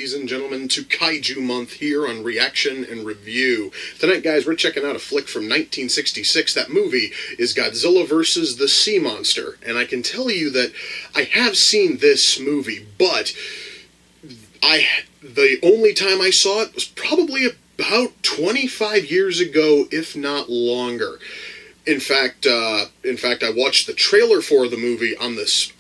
ladies and gentlemen, to Kaiju Month here on Reaction and Review. Tonight, guys, we're checking out a flick from 1966. That movie is Godzilla vs. the Sea Monster. And I can tell you that I have seen this movie, but the only time I saw it was probably about 25 years ago, if not longer. In fact, I watched the trailer for the movie on this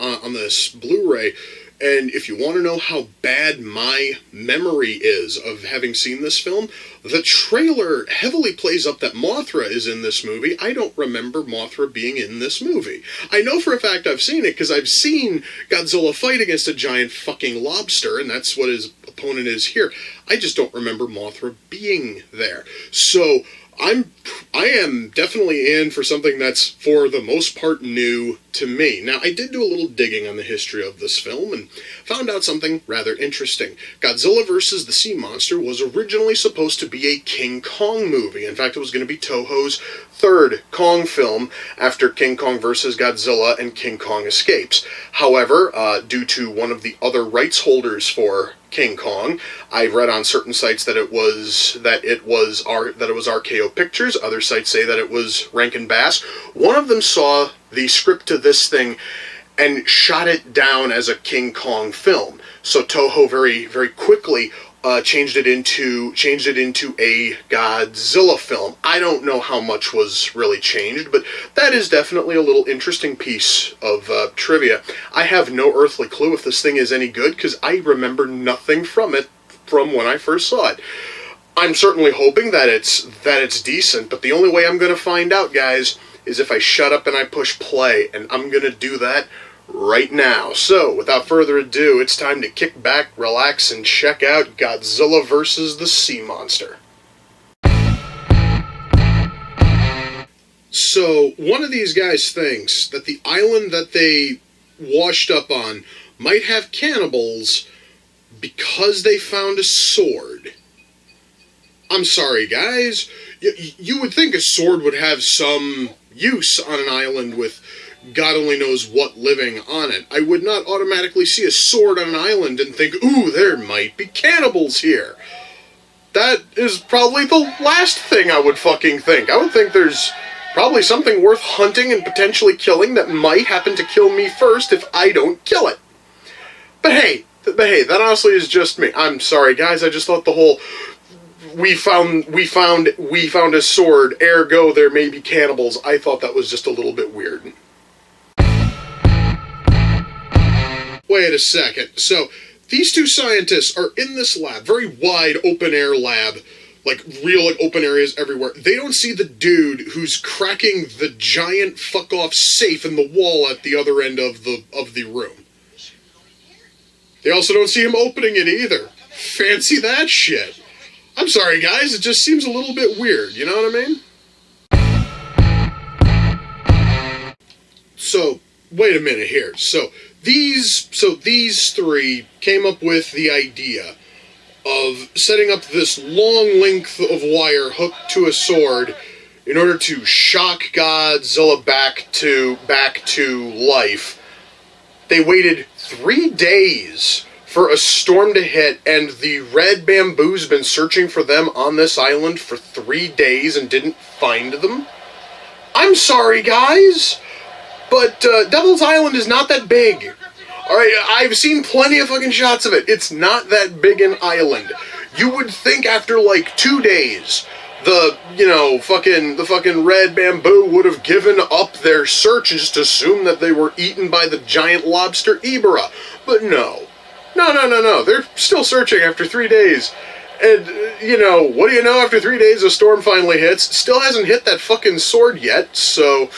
Blu-ray. And if you want to know how bad my memory is of having seen this film, the trailer heavily plays up that Mothra is in this movie. I don't remember Mothra being in this movie. I know for a fact I've seen it because I've seen Godzilla fight against a giant fucking lobster, and that's what his opponent is here. I just don't remember Mothra being there. So I am definitely in for something that's, for the most part, new to me. Now, I did do a little digging on the history of this film and found out something rather interesting. Godzilla vs. the Sea Monster was originally supposed to be a King Kong movie. In fact, it was going to be Toho's third Kong film after King Kong vs. Godzilla and King Kong Escapes. However, due to one of the other rights holders for King Kong, I read on certain sites that it was RKO Pictures. Other sites say that it was Rankin Bass. One of them saw the script to this thing and shot it down as a King Kong film. So Toho very, very quickly changed it into a Godzilla film. I don't know how much was really changed, but that is definitely a little interesting piece of trivia. I have no earthly clue if this thing is any good, because I remember nothing from it from when I first saw it. I'm certainly hoping that it's decent, but the only way I'm going to find out, guys, is if I shut up and I push play, and I'm going to do that right now. So, without further ado, it's time to kick back, relax, and check out Godzilla vs. the Sea Monster. So, one of these guys thinks that the island that they washed up on might have cannibals because they found a sword. I'm sorry, guys. You would think a sword would have some use on an island with God only knows what living on it. I would not automatically see a sword on an island and think, ooh, there might be cannibals here. That is probably the last thing I would fucking think. I would think there's probably something worth hunting and potentially killing that might happen to kill me first if I don't kill it. But hey, that honestly is just me. I'm sorry, guys. I just thought the whole we found a sword, ergo there may be cannibals. I thought that was just a little bit weird. Wait a second. So, these two scientists are in this lab, very wide open-air lab, like real open areas everywhere. They don't see the dude who's cracking the giant fuck-off safe in the wall at the other end of the room. They also don't see him opening it either. Fancy that shit. I'm sorry, guys, it just seems a little bit weird, you know what I mean? So, wait a minute here. So these three came up with the idea of setting up this long length of wire hooked to a sword in order to shock Godzilla back to life. They waited 3 days for a storm to hit, and the red bamboo's been searching for them on this island for 3 days and didn't find them. I'm sorry, guys, but Devil's Island is not that big. Alright, I've seen plenty of fucking shots of it. It's not that big an island. You would think after like 2 days, the fucking red bamboo would have given up their search and just assumed that they were eaten by the giant lobster Ibera. But no. No. They're still searching after 3 days. And, what do you know, after 3 days a storm finally hits. Still hasn't hit that fucking sword yet, so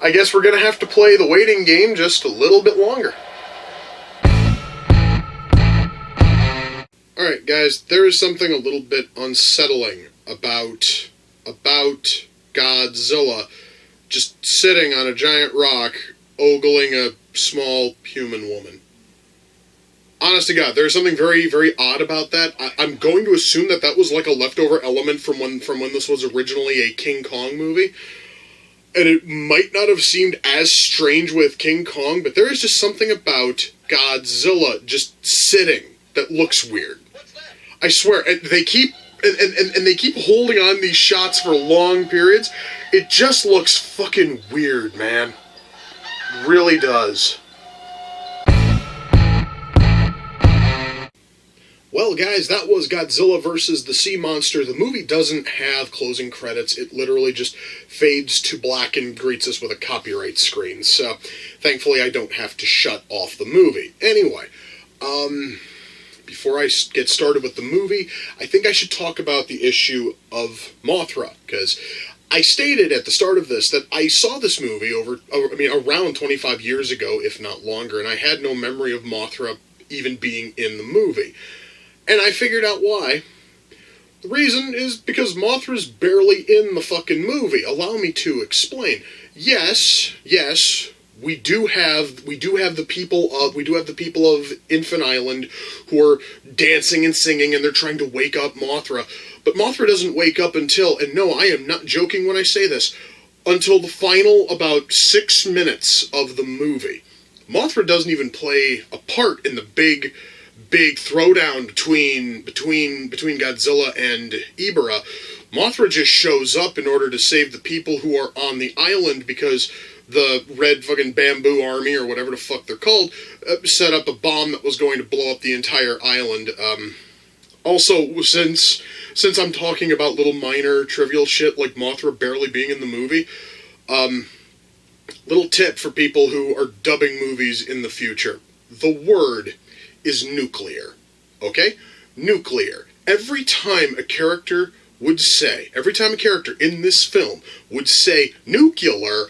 I guess we're gonna have to play the waiting game just a little bit longer. Alright, guys, there is something a little bit unsettling about Godzilla just sitting on a giant rock, ogling a small human woman. Honest to God, there's something very, very odd about that. I'm going to assume that was like a leftover element from when this was originally a King Kong movie. And it might not have seemed as strange with King Kong, but there is just something about Godzilla just sitting that looks weird. I swear, they keep and they keep holding on these shots for long periods. It just looks fucking weird, man. Really does. Well, guys, that was Godzilla vs. the Sea Monster. The movie doesn't have closing credits. It literally just fades to black and greets us with a copyright screen. So, thankfully, I don't have to shut off the movie. Anyway, before I get started with the movie, I think I should talk about the issue of Mothra, because I stated at the start of this that I saw this movie around 25 years ago, if not longer, and I had no memory of Mothra even being in the movie. And I figured out why. The reason is because Mothra's barely in the fucking movie. Allow me to explain. Yes, we do have the people of Infant Island who are dancing and singing, and they're trying to wake up Mothra. But Mothra doesn't wake up until, and no, I am not joking when I say this, until the final about 6 minutes of the movie. Mothra doesn't even play a part in the big throwdown between Godzilla and Ibera. Mothra just shows up in order to save the people who are on the island because the red fucking bamboo army, or whatever the fuck they're called, set up a bomb that was going to blow up the entire island. Also, since I'm talking about little minor trivial shit like Mothra barely being in the movie, little tip for people who are dubbing movies in the future. The word is nuclear. Okay? Nuclear. Every time a character in this film would say nuclear,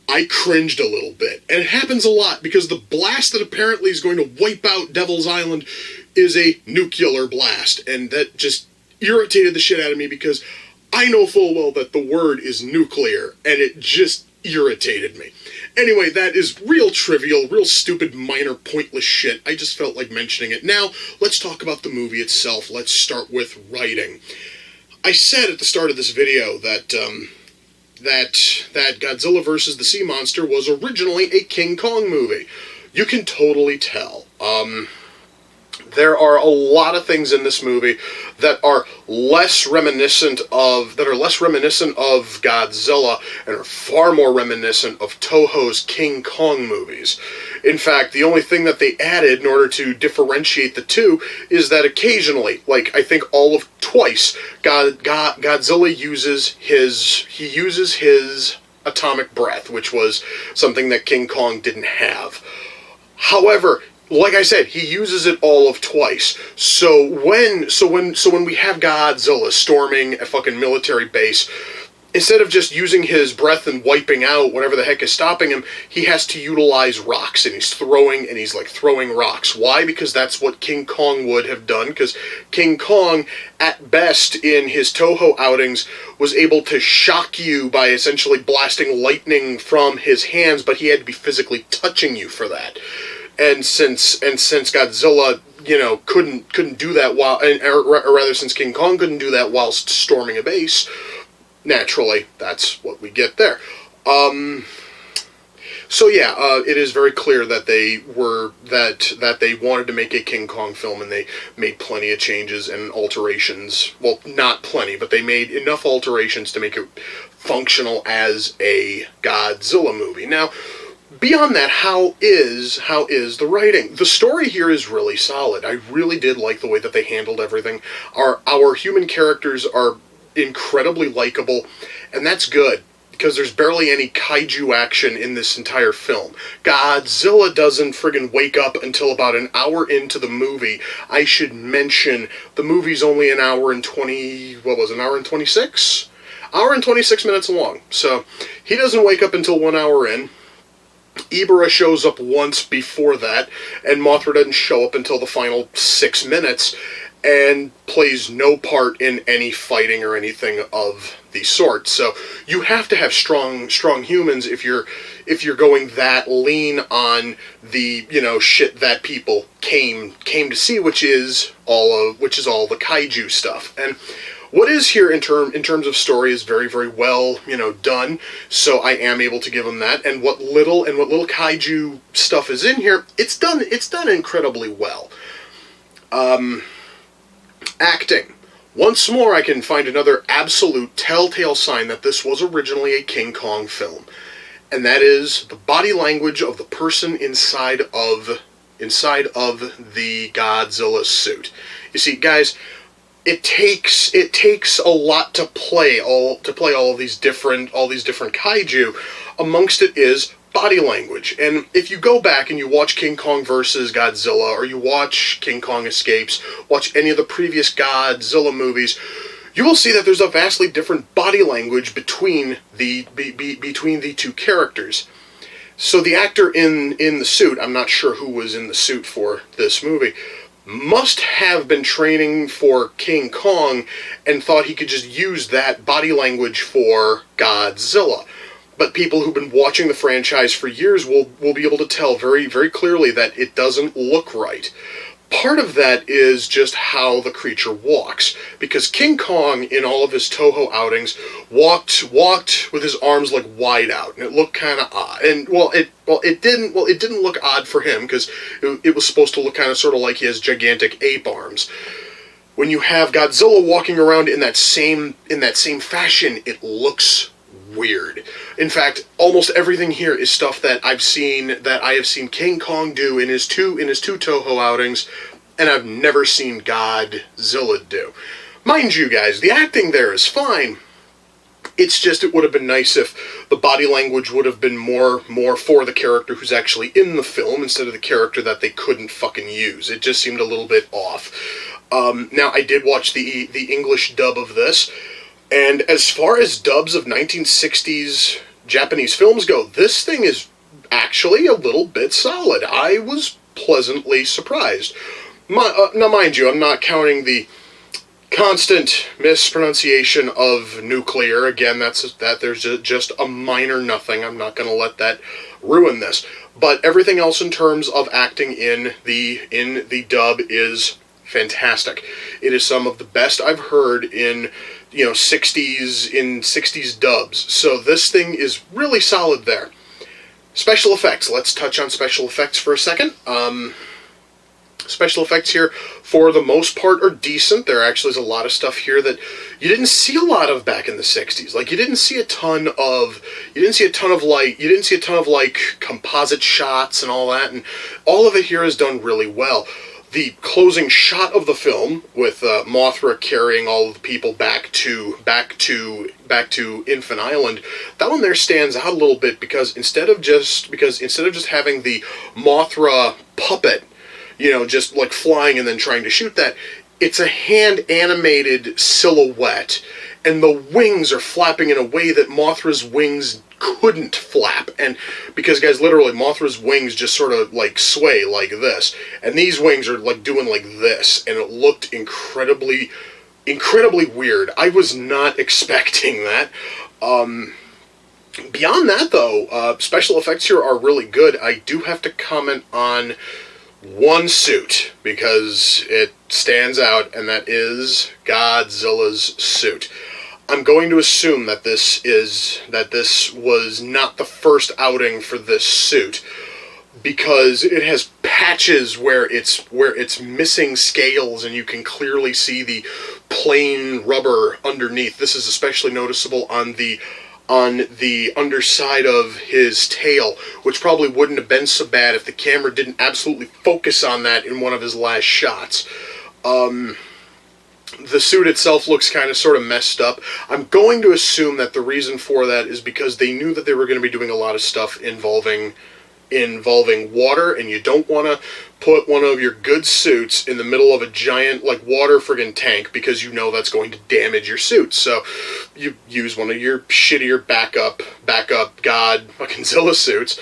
I cringed a little bit. And it happens a lot because the blast that apparently is going to wipe out Devil's Island is a nuclear blast. And that just irritated the shit out of me because I know full well that the word is nuclear, and it just irritated me. Anyway, that is real trivial, real stupid, minor, pointless shit. I just felt like mentioning it. Now, let's talk about the movie itself. Let's start with writing. I said at the start of this video that Godzilla vs. the Sea Monster was originally a King Kong movie. You can totally tell. There are a lot of things in this movie that are less reminiscent of Godzilla and are far more reminiscent of Toho's King Kong movies. In fact, the only thing that they added in order to differentiate the two is that occasionally, like I think all of twice, Godzilla uses his atomic breath, which was something that King Kong didn't have. However, like I said, he uses it all of twice. So when we have Godzilla storming a fucking military base, instead of just using his breath and wiping out whatever the heck is stopping him, he has to utilize rocks, and he's throwing rocks. Why? Because that's what King Kong would have done, because King Kong, at best, in his Toho outings, was able to shock you by essentially blasting lightning from his hands, but he had to be physically touching you for that. And since Godzilla, couldn't do that since King Kong couldn't do that whilst storming a base, naturally, that's what we get there. It is very clear that they wanted to make a King Kong film, and they made plenty of changes and alterations. Well, not plenty, but they made enough alterations to make it functional as a Godzilla movie. Now, beyond that, how is the writing? The story here is really solid. I really did like the way that they handled everything. Our human characters are incredibly likable, and that's good, because there's barely any kaiju action in this entire film. Godzilla doesn't friggin' wake up until about an hour into the movie. I should mention, the movie's only an hour and 26? Hour and 26 minutes long. So, he doesn't wake up until 1 hour in. Ibera shows up once before that, and Mothra doesn't show up until the final 6 minutes, and plays no part in any fighting or anything of the sort. So you have to have strong humans if you're going that lean on the shit that people came to see, which is all the kaiju stuff. And what is here in terms of story is very, very well, done, so I am able to give them that. And what little kaiju stuff is in here, it's done incredibly well. Acting. Once more, I can find another absolute telltale sign that this was originally a King Kong film, and that is the body language of the person inside of the Godzilla suit. You see, guys, it takes a lot to play all of these different kaiju. Amongst it is body language. And if you go back and you watch King Kong versus Godzilla, or you watch King Kong Escapes, watch any of the previous Godzilla movies, you will see that there's a vastly different body language between the two characters. So the actor in the suit, I'm not sure who was in the suit for this movie, must have been training for King Kong and thought he could just use that body language for Godzilla. But people who've been watching the franchise for years will be able to tell very, very clearly that it doesn't look right. Part of that is just how the creature walks, because King Kong, in all of his Toho outings, walked with his arms like wide out, and it looked kind of odd. And it didn't look odd for him, because it was supposed to look kind of sort of like he has gigantic ape arms. When you have Godzilla walking around in that same fashion, it looks weird. In fact, almost everything here is stuff that I have seen King Kong do in his two Toho outings, and I've never seen Godzilla do. Mind you, guys, the acting there is fine. It's just, it would have been nice if the body language would have been more for the character who's actually in the film instead of the character that they couldn't fucking use. It just seemed a little bit off. Now, I did watch the English dub of this. And as far as dubs of 1960s Japanese films go, this thing is actually a little bit solid. I was pleasantly surprised. Now, mind you, I'm not counting the constant mispronunciation of nuclear. Again, there's just a minor nothing. I'm not going to let that ruin this. But everything else in terms of acting in the dub is fantastic. It is some of the best I've heard in 60s dubs. So this thing is really solid there. Special effects. Let's touch on special effects for a second. Special effects here, for the most part, are decent. There actually is a lot of stuff here that you didn't see a lot of back in the 60s. Like, you didn't see a ton of composite shots and all that, and all of it here is done really well. The closing shot of the film, with Mothra carrying all of the people back to Infant Island, that one there stands out a little bit because instead of just having the Mothra puppet, just like flying and then trying to shoot that, it's a hand-animated silhouette, and the wings are flapping in a way that Mothra's wings couldn't flap. And because, guys, literally, Mothra's wings just sort of like sway like this, and these wings are like doing like this, and it looked incredibly weird. I was not expecting that. Beyond that, though, special effects here are really good. I do have to comment on one suit, because it stands out, and that is Godzilla's suit. I'm going to assume that this was not the first outing for this suit, because it has patches where it's missing scales, and you can clearly see the plain rubber underneath. This is especially noticeable on the underside of his tail, which probably wouldn't have been so bad if the camera didn't absolutely focus on that in one of his last shots. The suit itself looks kind of sort of messed up. I'm going to assume that the reason for that is because they knew that they were going to be doing a lot of stuff involving water, and you don't want to put one of your good suits in the middle of a giant water friggin' tank, because that's going to damage your suit. So you use one of your shittier backup Godzilla suits.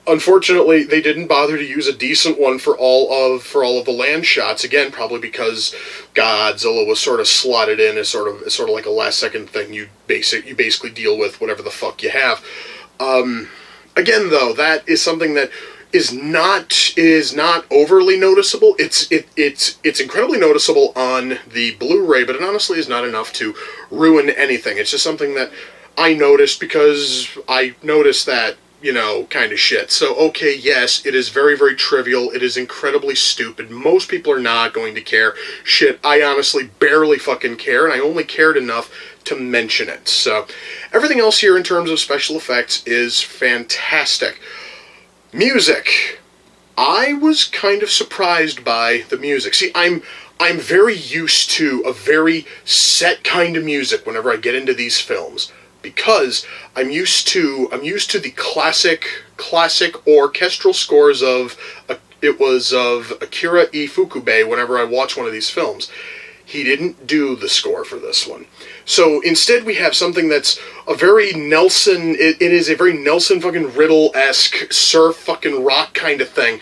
Unfortunately, they didn't bother to use a decent one for all of the land shots. Again, probably because Godzilla was sort of slotted in as sort of like a last second thing. You basically deal with whatever the fuck you have. Again, though, that is something that is not overly noticeable. It's incredibly noticeable on the Blu-ray, but it honestly is not enough to ruin anything. It's just something that I noticed, because I noticed that kind of shit. So, okay, yes, it is very, very trivial. It is incredibly stupid. Most people are not going to care. Shit, I honestly barely fucking care, and I only cared enough to mention it. So, everything else here in terms of special effects is fantastic. Music. I was kind of surprised by the music. See, I'm very used to a very set kind of music whenever I get into these films, because I'm used to the classic orchestral scores of Akira Ifukube whenever I watch one of these films. He didn't do the score for this one. So instead we have something that's a very Nelson, it is a very Nelson fucking Riddle-esque surf fucking rock kind of thing,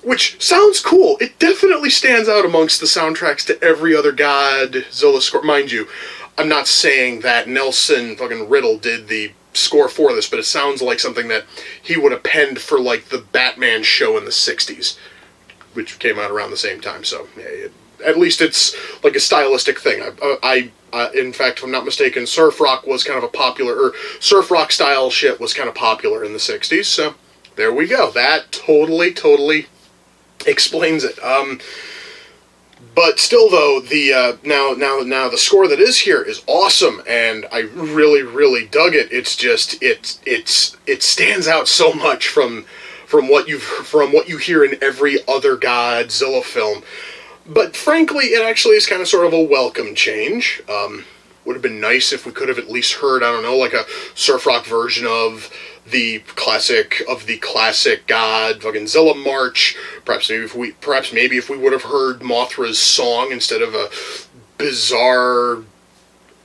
which sounds cool. It definitely stands out amongst the soundtracks to every other Godzilla score. Mind you, I'm not saying that Nelson fucking Riddle did the score for this, but it sounds like something that he would have penned for, like, the Batman show in the 60s, which came out around the same time, so yeah, at least it's like a stylistic thing. In fact, if I'm not mistaken, surf rock was kind of a popular, or surf rock style shit was kind of popular in the 60s, so there we go. That totally explains it. But still, though, the now the score that is here is awesome, and I really dug it. It's just it stands out so much from what you hear in every other Godzilla film. But frankly, it actually is kind of sort of a welcome change. Would have been nice if we could have at least heard, I don't know, like a surf rock version of the classic God fucking Zilla March. Perhaps maybe if we would have heard Mothra's song instead of a bizarre,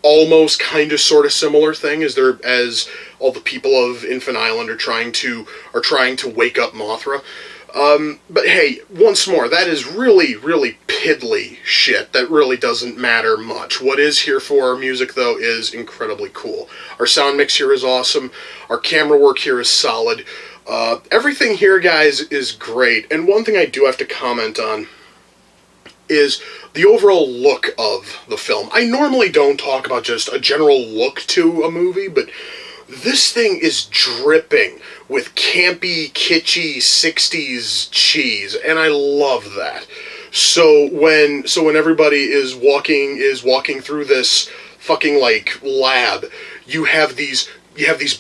almost kind of sort of similar thing as all the people of Infant Island are trying to wake up Mothra. But hey, once more, that is really piddly shit. That really doesn't matter much. What is here for our music, though, is incredibly cool. Our sound mix here is awesome. Our camera work here is solid. Everything here, guys, is great. And one thing I do have to comment on is the overall look of the film. I normally don't talk about just a general look to a movie, but this thing is dripping with campy, kitschy 60s cheese, and I love that. So when everybody is walking through this fucking like lab, you have these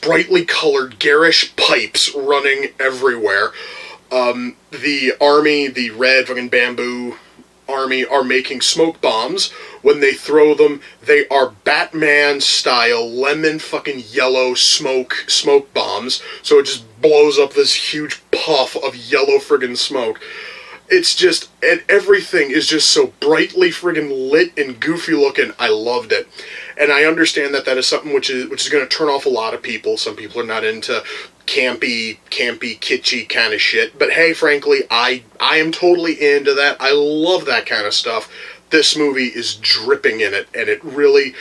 brightly colored garish pipes running everywhere. The army, the red fucking bamboo army, are making smoke bombs. When they throw them, they are Batman-style lemon fucking yellow smoke bombs. So it just blows up this huge puff of yellow friggin' smoke. It's just, and everything is just so brightly friggin' lit and goofy looking. I loved it. And I understand that is something which is going to turn off a lot of people. Some people are not into campy, kitschy kind of shit. But hey, frankly, I am totally into that. I love that kind of stuff. This movie is dripping in it, and it really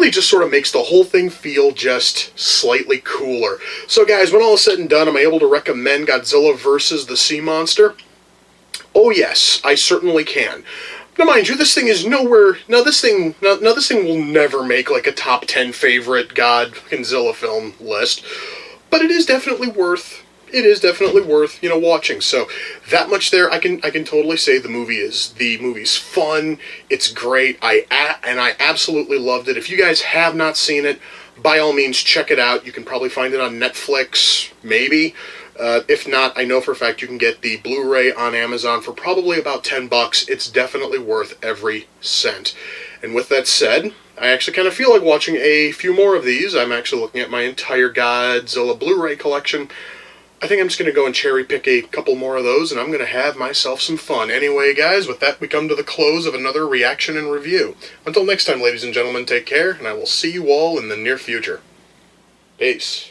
just sort of makes the whole thing feel just slightly cooler. So guys, when all is said and done, am I able to recommend Godzilla vs. the Sea Monster? Oh yes, I certainly can. Now mind you, this thing is nowhere, this thing will never make like a top 10 favorite Godzilla film list, but it is definitely worth watching. So that much there, I can totally say the movie's fun. It's great. I absolutely loved it. If you guys have not seen it, by all means check it out. You can probably find it on Netflix, maybe. If not, I know for a fact you can get the Blu-ray on Amazon for probably about $10. It's definitely worth every cent. And with that said, I actually kind of feel like watching a few more of these. I'm actually looking at my entire Godzilla Blu-ray collection. I think I'm just going to go and cherry pick a couple more of those, and I'm going to have myself some fun. Anyway, guys, with that, we come to the close of another reaction and review. Until next time, ladies and gentlemen, take care, and I will see you all in the near future. Peace.